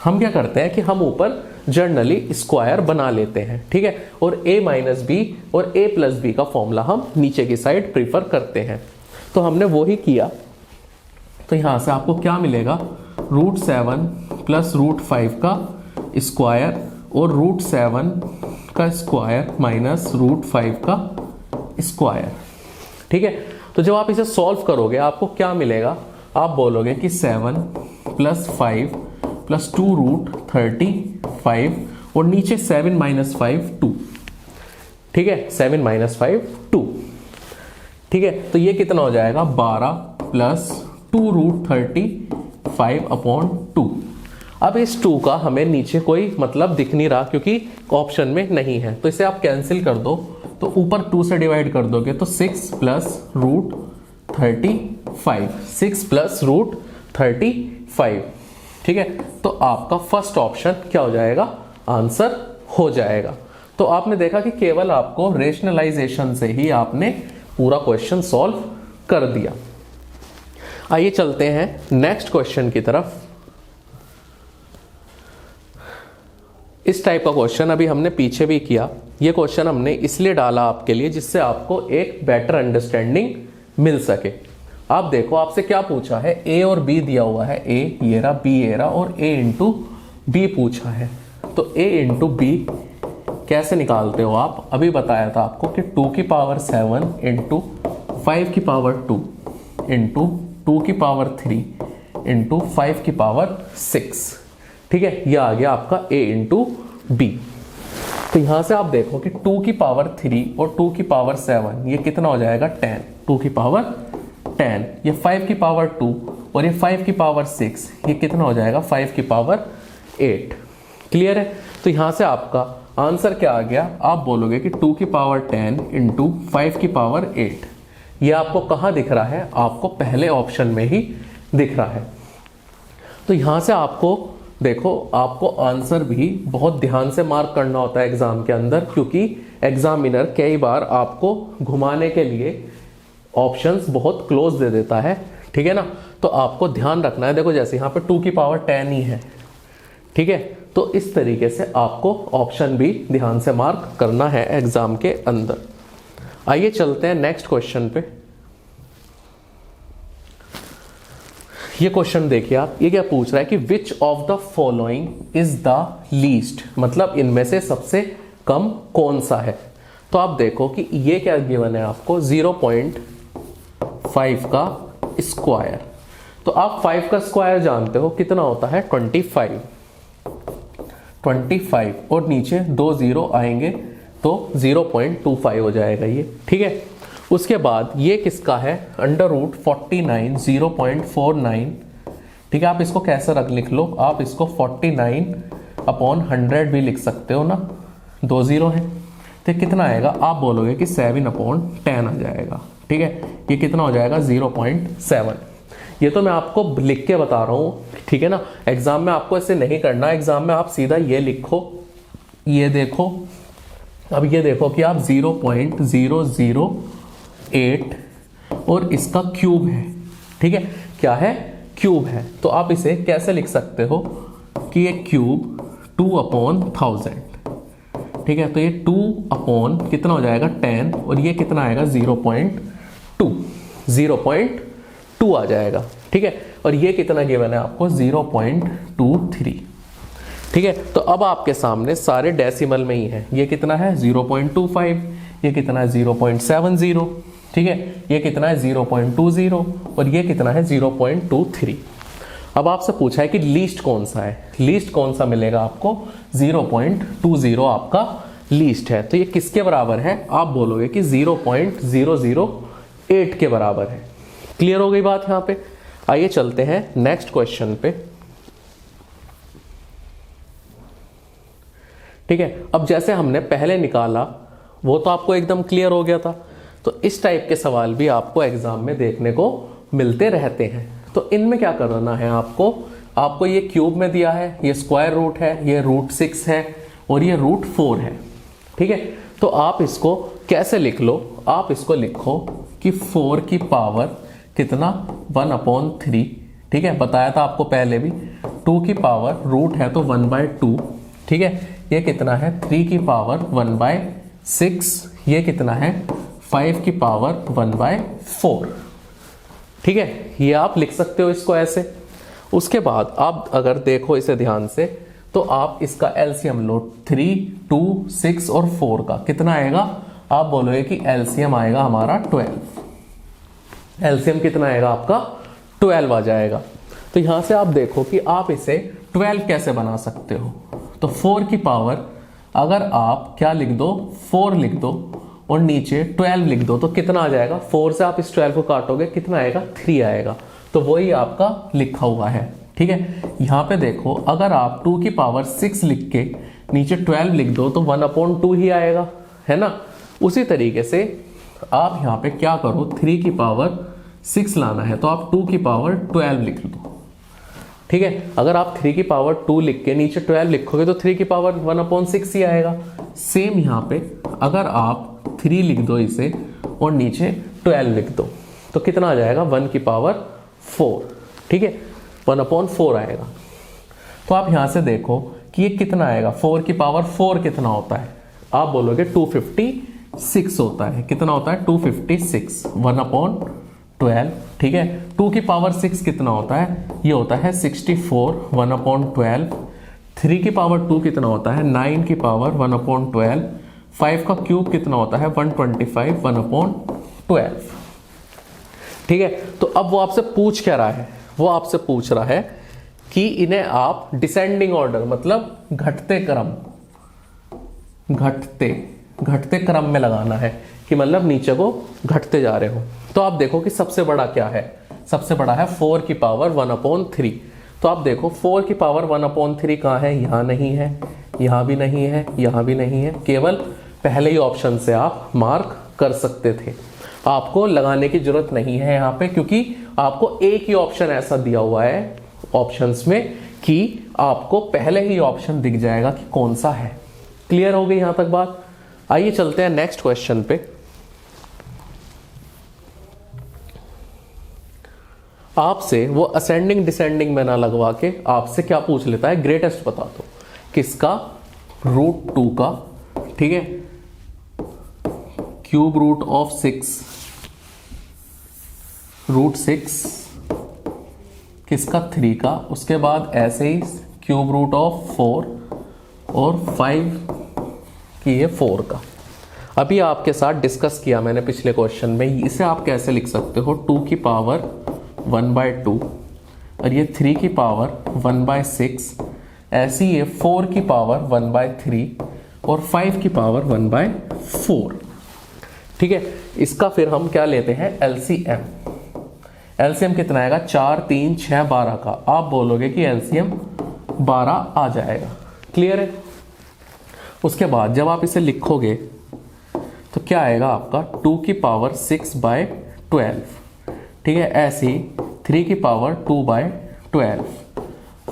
हम क्या करते हैं कि हम ऊपर जनरली स्क्वायर बना लेते हैं, ठीक है। और a माइनस बी और a प्लस बी का फॉर्मूला हम नीचे की साइड प्रीफर करते हैं। तो हमने वो ही किया। तो यहां से आपको क्या मिलेगा, √7 प्लस √5 का स्क्वायर और √7 का स्क्वायर माइनस √5 का स्क्वायर, ठीक है। तो जब आप इसे सॉल्व करोगे आपको क्या मिलेगा, आप बोलोगे कि 7 प्लस 5 प्लस 2√35 और नीचे 7 माइनस 5 2, ठीक है, 7 माइनस 5 2, ठीक है। तो ये कितना हो जाएगा, 12 प्लस 2√35 अपॉन 2। अब इस 2 का हमें नीचे कोई मतलब दिख नहीं रहा क्योंकि ऑप्शन में नहीं है, तो इसे आप कैंसिल कर दो। तो ऊपर 2 से डिवाइड कर दोगे तो 6 प्लस √35, 6 प्लस √35, ठीक है। तो आपका फर्स्ट ऑप्शन क्या हो जाएगा, आंसर हो जाएगा। तो आपने देखा कि केवल आपको रेशनलाइजेशन से ही आपने पूरा क्वेश्चन सॉल्व कर दिया। आइए चलते हैं नेक्स्ट क्वेश्चन की तरफ। इस टाइप का क्वेश्चन अभी हमने पीछे भी किया। ये क्वेश्चन हमने इसलिए डाला आपके लिए जिससे आपको एक बेटर अंडरस्टैंडिंग मिल सके। आप देखो, आपसे क्या पूछा है, ए और बी दिया हुआ है, ए ये रहा, बी ये रहा, और ए इंटू बी पूछा है। तो ए इंटू बी कैसे निकालते हो आप, अभी बताया था आपको कि 2 की पावर 7 इंटू 5 की पावर 2 इंटू 2 की पावर 3 इंटू 5 की पावर 6, ठीक है। यह आ गया आपका a इंटू बी। तो यहां से आप देखो कि 2 की पावर 3 और 2 की पावर 7 ये कितना हो जाएगा, 10, 2 की पावर 10, ये 5 की पावर 2 और ये 5 की पावर 6 ये कितना हो जाएगा, 5 की पावर 8। क्लियर है। तो यहां से आपका आंसर क्या आ गया, आप बोलोगे कि 2 की पावर 10 इंटू 5 की पावर 8। ये आपको कहां दिख रहा है, आपको पहले ऑप्शन में ही दिख रहा है। तो यहां से आपको देखो, आपको आंसर भी बहुत ध्यान से मार्क करना होता है एग्जाम के अंदर, क्योंकि एग्जामिनर कई बार आपको घुमाने के लिए ऑप्शंस बहुत क्लोज दे देता है, ठीक है ना। तो आपको ध्यान रखना है। देखो जैसे यहाँ पे 2 की पावर 10 ही है, ठीक है। तो इस तरीके से आपको ऑप्शन भी ध्यान से मार्क करना है एग्जाम के अंदर। आइए चलते हैं नेक्स्ट क्वेश्चन पे। ये क्वेश्चन देखिए आप, ये क्या पूछ रहा है कि which of the following is the least, मतलब इनमें से सबसे कम कौन सा है। तो आप देखो कि ये क्या गिवन है आपको, 0.5 का स्क्वायर। तो आप 5 का स्क्वायर जानते हो कितना होता है, 25 और नीचे 2 0 आएंगे तो 0.25 हो जाएगा ये, ठीक है। उसके बाद ये किसका है, अंडर रूट 49 0.49, ठीक है। आप इसको कैसे लिख लो, आप इसको 49/100 भी लिख सकते हो ना, 2 0 है, तो कितना आएगा, आप बोलोगे कि 7/10 आ जाएगा, ठीक है। ये कितना हो जाएगा, 0.7। ये तो मैं आपको लिख के बता रहा हूँ, ठीक है ना। एग्जाम में आपको ऐसे नहीं करना, एग्जाम में आप सीधा ये लिखो, ये देखो, अब ये देखो कि आप 0.008 और इसका क्यूब है, ठीक है, क्या है, क्यूब है। तो आप इसे कैसे लिख सकते हो कि ये क्यूब 2/1000, ठीक है। तो ये 2 कितना हो जाएगा 10, और ये कितना आएगा 0.2 आ जाएगा, ठीक है। और ये कितना गिवन है आपको 0.23, ठीक है। तो अब आपके सामने सारे डेसिमल में ही है, ये कितना है 0.25, ये कितना है 0.70, ठीक है, ये कितना है 0.20 और ये कितना है 0.23। अब आपसे पूछा है कि लीस्ट कौन सा है, लीस्ट कौन सा मिलेगा आपको, 0.20 आपका लीस्ट है। तो ये किसके बराबर है, आप बोलोगे कि 0.008 के बराबर है। क्लियर हो गई बात यहां पे। आइए चलते हैं नेक्स्ट क्वेश्चन पे, ठीक है। अब जैसे हमने पहले निकाला वो तो आपको एकदम क्लियर हो गया था, तो इस टाइप के सवाल भी आपको एग्जाम में देखने को मिलते रहते हैं। तो इनमें क्या करना है आपको ये क्यूब में दिया है, ये स्क्वायर रूट है, ये √6 है और ये √4 है, ठीक है। तो आप इसको कैसे लिख लो, आप इसको लिखो कि 4 की पावर कितना 1/3, ठीक है, बताया था आपको पहले भी। 2 की पावर रूट है तो 1/2, ठीक है। ये कितना है 3 की पावर 1/6, ये कितना है 5 की पावर 1/4, ठीक है। ये आप लिख सकते हो इसको ऐसे। उसके बाद आप अगर देखो इसे ध्यान से, तो आप इसका एलसीएम लो, 3, 2, 6 और 4 का कितना आएगा, आप बोलोगे कि एलसीएम आएगा हमारा 12। एलसीएम कितना आएगा आपका 12 आ जाएगा। तो यहां से आप देखो कि आप इसे 12 कैसे बना सकते हो। तो 4 की पावर अगर आप क्या लिख दो, 4 लिख दो और नीचे 12 लिख दो, तो कितना आ जाएगा, 4 से आप इस 12 को काटोगे कितना आएगा 3 आएगा। तो वही आपका लिखा हुआ है, ठीक है। यहां पे देखो अगर आप 2 की पावर 6 लिख के नीचे 12 लिख दो तो 1/2 ही आएगा, है ना। उसी तरीके से आप यहां पे क्या करो, 3 की पावर 6 लाना है तो आप 2 की पावर 12 लिख दो, ठीक है। अगर आप 3 की पावर 2 लिख के नीचे 12 लिखोगे तो 3 की पावर 1/6 ही आएगा। सेम यहां पे अगर आप 3 लिख दो इसे और नीचे 12 लिख दो तो कितना आ जाएगा 1 की पावर 4, ठीक है, 1/4 आएगा। तो आप यहां से देखो कि ये कितना आएगा, 4 की पावर 4 कितना होता है, आप बोलोगे 256 होता है। कितना होता है 256, 1/12, ठीक है। 2 की पावर 6 कितना होता है, ये होता है 64, 1/12। 3 की पावर 2 कितना होता है 9 की पावर 1/12। 5 का क्यूब कितना होता है 125, 1/12, ठीक है। तो अब वो आपसे पूछ क्या रहा है, वो आपसे पूछ रहा है कि इन्हें आप डिसेंडिंग ऑर्डर मतलब घटते क्रम में लगाना है, कि मतलब नीचे को घटते जा रहे हो। तो आप देखो कि सबसे बड़ा क्या है, सबसे बड़ा है 4 की पावर 1/3। तो आप देखो 4 की पावर 1/3 कहाँ है, यहां नहीं है, यहां भी नहीं है, यहां भी नहीं है, केवल पहले ही ऑप्शन से आप मार्क कर सकते थे। आपको लगाने की जरूरत नहीं है यहां पे, क्योंकि आपको एक ही ऑप्शन ऐसा दिया हुआ है ऑप्शंस में कि आपको पहले ही ऑप्शन दिख जाएगा कि कौन सा है। क्लियर हो गई यहां तक बात। आइए चलते हैं नेक्स्ट क्वेश्चन पे। आपसे वो असेंडिंग डिसेंडिंग में ना लगवा के आपसे क्या पूछ लेता है, ग्रेटेस्ट बता दो, किसका, √2 का, ठीक है, क्यूब रूट ऑफ 6, √6 किसका 3 का, उसके बाद ऐसे ही क्यूब रूट ऑफ 4 और 5 की है 4 का। अभी आपके साथ डिस्कस किया मैंने पिछले क्वेश्चन में, इसे आप कैसे लिख सकते हो, 2 की पावर 1/2 और ये 3 की पावर 1/6, ऐसी ये 4 की पावर 1/3 और 5 की पावर 1/4, ठीक है, इसका फिर हम क्या लेते हैं, एलसीएम। एलसीएम कितना आएगा, 4 3 6 12 का। आप बोलोगे कि एलसीएम 12 आ जाएगा। क्लियर है। उसके बाद जब आप इसे लिखोगे तो क्या आएगा आपका 2 की पावर 6/12। ठीक है, ऐसे ही 3 की पावर 2/12,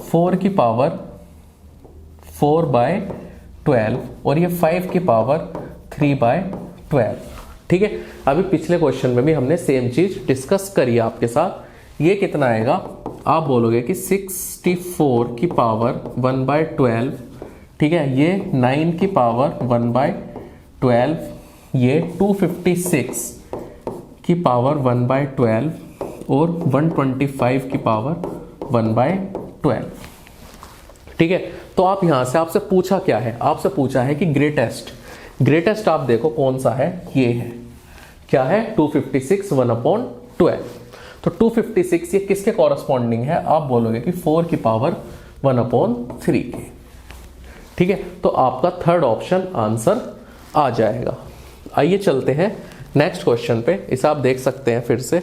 4 की पावर 4/12 और ये 5 की पावर 3/12। ठीक है, अभी पिछले क्वेश्चन में भी हमने सेम चीज डिस्कस करी आपके साथ। ये कितना आएगा, आप बोलोगे कि 64 की पावर 1/12। ठीक है, ये 9 की पावर 1/12, ये 256 की पावर 1/12 और 125 की पावर 1/12। ठीक है, तो आप यहां से आपसे पूछा क्या है, आपसे पूछा है कि ग्रेटेस्ट आप देखो कौन सा है, ये है, क्या है, 256 1/12। तो 256 ये किसके कॉरस्पॉन्डिंग है, आप बोलोगे कि 4 की पावर 1/3 के। ठीक है, तो आपका थर्ड ऑप्शन आंसर आ जाएगा। आइए चलते हैं नेक्स्ट क्वेश्चन पे, इसे आप देख सकते हैं फिर से,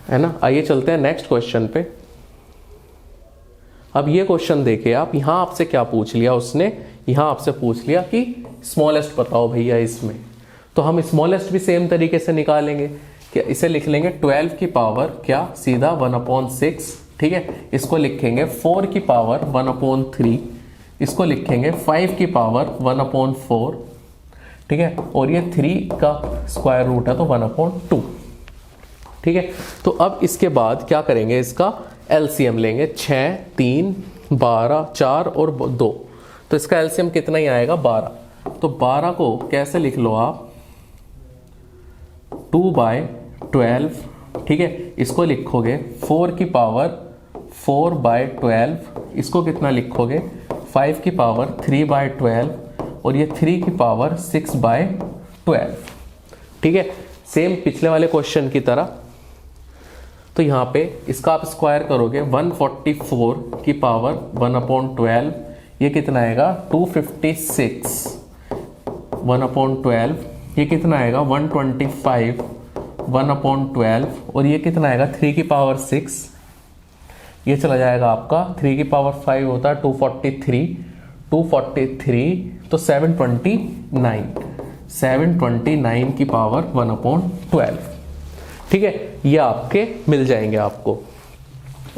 है ना। आइए चलते हैं नेक्स्ट क्वेश्चन पे। अब ये क्वेश्चन देखिए आप, यहां आपसे क्या पूछ लिया उसने, यहां आपसे पूछ लिया कि स्मॉलेस्ट बताओ भैया इसमें। तो हम स्मॉलेस्ट भी सेम तरीके से निकालेंगे, क्या इसे लिख लेंगे 12 की पावर क्या, सीधा 1/6। ठीक है, इसको लिखेंगे 4 की पावर 1/3, इसको लिखेंगे 5 की पावर 1/4। ठीक है, और ये 3 का स्क्वायर रूट है तो 1/2। ठीक है, तो अब इसके बाद क्या करेंगे, इसका एलसीएम लेंगे, 6 3 12 4 और 2, तो इसका एलसीएम कितना ही आएगा, 12। तो 12 को कैसे लिख लो आप, 2/12। ठीक है, इसको लिखोगे 4 की पावर 4/12, इसको कितना लिखोगे, 5 की पावर 3/12 और ये 3 की पावर 6/12। ठीक है, सेम पिछले वाले क्वेश्चन की तरह। तो यहाँ पे इसका आप स्क्वायर करोगे, 144 की पावर 1/12, ये कितना आएगा, 256 1/12, ये कितना आएगा, 125 1/12 और ये कितना आएगा, 3 की पावर 6, ये चला जाएगा आपका, 3 की पावर 5 होता है 243 तो 729 की पावर 1/12। ठीक है, ये आपके मिल जाएंगे आपको।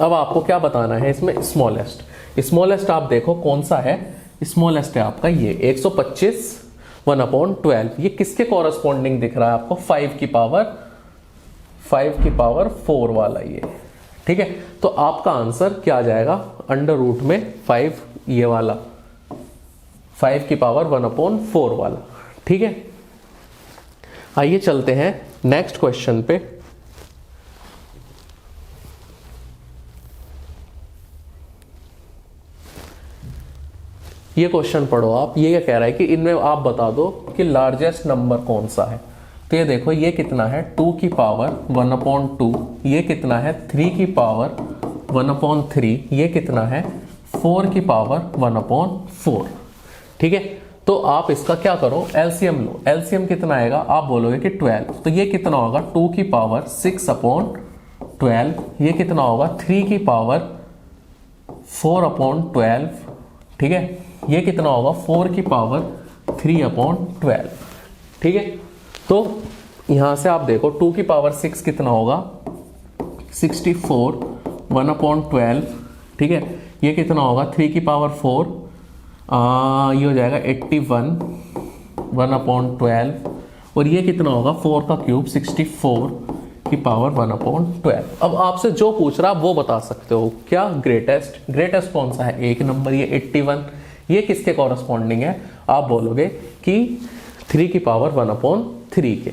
अब आपको क्या बताना है इसमें, स्मॉलेस्ट आप देखो कौन सा है, स्मॉलेस्ट है आपका ये 125 1/12। ये किसके कॉरस्पॉन्डिंग दिख रहा है आपको, 5 की पावर 4 वाला ये। ठीक है, तो आपका आंसर क्या आ जाएगा, अंडर रूट में 5, ये वाला 5 की पावर 1/4 वाला। ठीक है, आइए चलते हैं नेक्स्ट क्वेश्चन पे। ये क्वेश्चन पढ़ो आप, ये क्या कह रहा है कि इनमें आप बता दो कि लार्जेस्ट नंबर कौन सा है। तो ये देखो, ये कितना है, 2 की पावर 1/2, ये कितना है, 3 की पावर 1/3, ये कितना है, 4 की पावर 1/4। ठीक है, तो आप इसका क्या करो, एलसीएम लो। एलसीएम कितना आएगा, आप बोलोगे कि 12, तो ये कितना होगा, 2 की पावर 6/12, ये कितना होगा, 3 की पावर 4/12। ठीक है, ये कितना होगा, 4 की पावर 3/12। ठीक है, तो यहां से आप देखो 2 की पावर 6 कितना होगा, 64 1/12। ठीक है, ये कितना होगा, 3 की पावर 4, ये हो जाएगा 81 1/12 और ये कितना होगा, 4 का क्यूब 64 की पावर 1/12। अब आपसे जो पूछ रहा वो बता सकते हो, क्या ग्रेटेस्ट कौन सा है, एक नंबर ये 81, ये किसके कॉरस्पॉन्डिंग है, आप बोलोगे कि 3 की पावर 1/3 के।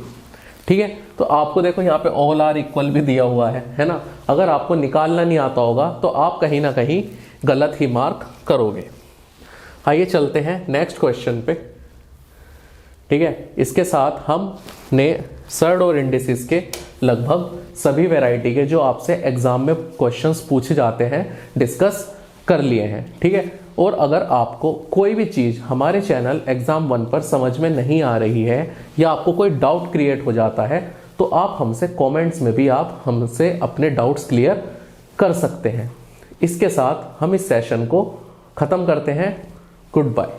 ठीक है, तो आपको देखो यहाँ पे ऑल आर इक्वल भी दिया हुआ है ना। अगर आपको निकालना नहीं आता होगा तो आप कहीं ना कहीं गलत ही मार्क करोगे। आइए चलते हैं नेक्स्ट क्वेश्चन पे। ठीक है, इसके साथ हमने सर्ड और इंडिसेस के लगभग सभी वैरायटी के जो आपसे एग्जाम में क्वेश्चंस पूछे जाते हैं डिस्कस कर लिए हैं, ठीक है। और अगर आपको कोई भी चीज हमारे चैनल एग्जाम 1 पर समझ में नहीं आ रही है या आपको कोई डाउट क्रिएट हो जाता है तो आप हमसे कमेंट्स में भी आप हमसे अपने डाउट्स क्लियर कर सकते हैं। इसके साथ हम इस सेशन को खत्म करते हैं। Good bye.